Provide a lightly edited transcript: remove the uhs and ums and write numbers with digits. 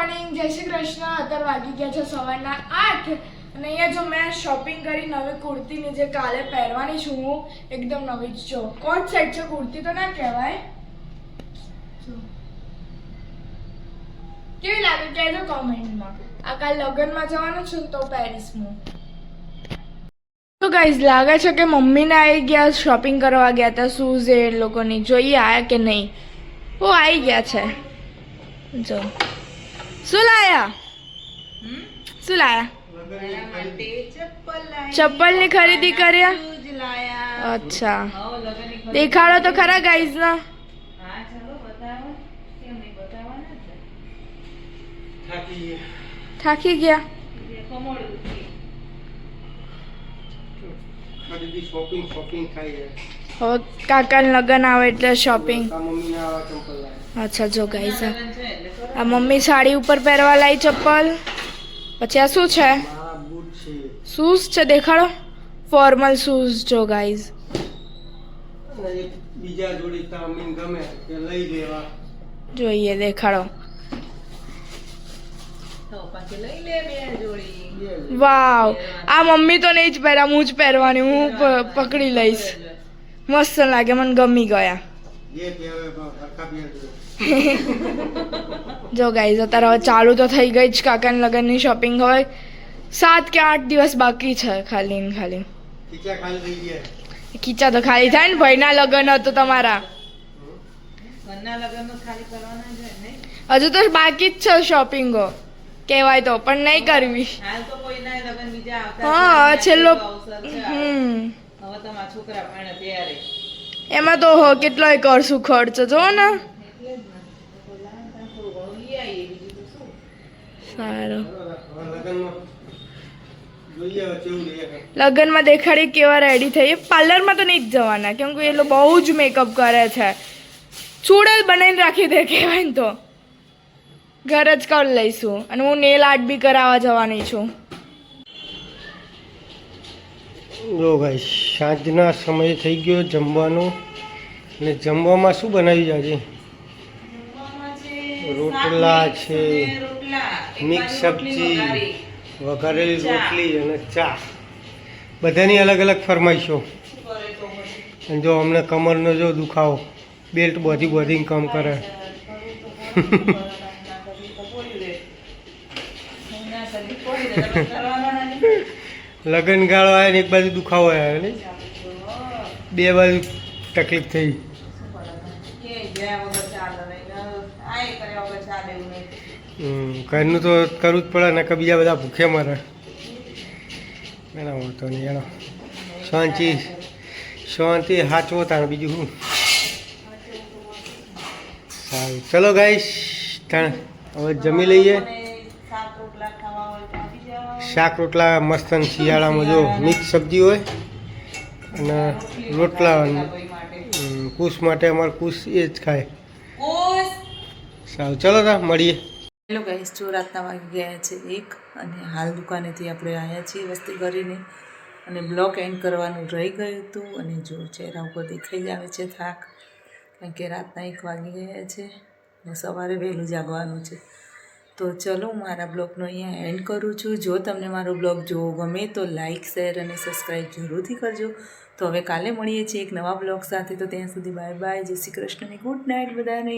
Morning, જય શ્રી કૃષ્ણ. અત્યારે વાગી ગયા છે સવારના 8 અને અહીંયા જો મેં શોપિંગ કરી નવી કુર્તીની જે કાલે પહેરવાની છું હું એકદમ નવી જ જો કોટ સેટ છે, કુર્તી તો ના કહેવાય. કેવી લાગે કહેજો કોમેન્ટમાં. આ કાલ લગ્નમાં જવાનું છે તો પહેરીશ હું. તો ગાઈઝ લાગે છે કે મમ્મીને આવી ગયા શોપિંગ કરવા ગયા હતા શૂઝ એ લોકોની. જોઈએ આયા કે નહીં. ઓ આવી ગયા છે. જો શું લાયા? શું લાયા? ચપ્પલની ખરીદી કર્યા? અચ્છા, દેખાડો તો ખરા ગાઈઝ ના. થાકી ગયા. કાકાને લગન આવે એટલે શોપિંગ. અચ્છા જો ગાઈઝ આ મમ્મી સાડી ઉપર પહેરવા લાવી ચપ્પલ. પછી આ શું છે? શૂઝ છે, દેખાડો. ફોર્મલ શૂઝ જો ગાઈઝ. જોઈએ દેખાડો. વાવ, આ મમ્મી તો નહીં જ પહેરા, હું જ પહેરવાની. હું પકડી લઈશ. મસ્ત લાગે, મને ગમી ગયા. જો ગાઈઝ અત્યારે હવે ચાલુ તો થઈ ગઈ જ કાકાના લગ્નની શોપિંગ. હવે 7 કે 8 દિવસ બાકી છે ખાલી ને ખાલી. ખીચા તો ખાલી થાય ને, ભાઈના લગ્ન હતો તમારા. હજુ તો બાકી જ છે શોપિંગો કહેવાય તો, પણ નહીં કરવી. હા છેલ્લો. એમાં તો કેટલોય કરશું ખર્ચ જો ને. સારું, લગ્નમાં દેખાડી કેવા રેડી થઈ. પાર્લરમાં તો નહીં જ જવાના કેમ કે એ લોકો બહુ જ મેકઅપ કરે છે. ચૂડલ બનાવીને રાખી દે કહેવાય ને તો. ઘર જ કરી લઈશું. અને હું નેલ આર્ટ બી કરાવવા જવાની છું. જો ભાઈ સાંજના સમય થઈ ગયો જમવાનું. અને જમવામાં શું બનાવ્યું આજે? રોટલા છે, મિક્સ સબ્જી, વઘારેલી રોટલી અને ચા. બધાની અલગ અલગ ફરમાઈશો. અને જો અમને કમરનો જો દુખાવો, બેલ્ટ બોધી કામ કરે. લગન ગાળો આવે ને એક બાજુ દુખાવો આવે ને, બે બાજુ તકલીફ થઈ. ઘરનું તો કરવું જ પડે ને, કે બીજા બધા ભૂખ્યા મરે. એના હોતો નહીં એનો શાંતિ હાચવો તાણ બીજું શું. સારું ચલો ગાઈશ, હવે જમી લઈએ. શાક રોટલા મસ્ત શિયાળામાં જો મિક્સ સબ્જી હોય અને રોટલા. કુશ માટે અમારે કુશ એ જ ખાય. સારું ચલો તા મળીએ. હેલો ગાઈસ, જો રાતના વાગી ગયા છે 1 અને હાલ દુકાનેથી આપણે આવ્યા છીએ વસ્તી કરીને. અને બ્લોક એન્ડ કરવાનું રહી ગયું હતું. અને જો ચહેરા ઉપર દેખાઈ જ આવે છે થાક, કારણ કે રાતના 1 વાગી ગયા છે અને સવારે વહેલું જાગવાનું છે. તો ચલો હું મારા બ્લોગનો અહીંયા એન્ડ કરું છું. જો તમને મારો બ્લોગ જોવો ગમે તો લાઇક, શેર અને સબસ્ક્રાઈબ જરૂરથી કરજો. તો હવે કાલે મળીએ છીએ એક નવા બ્લોગ સાથે. તો ત્યાં સુધી બાય બાય, જય શ્રી કૃષ્ણ અને ગુડ નાઇટ બધાને.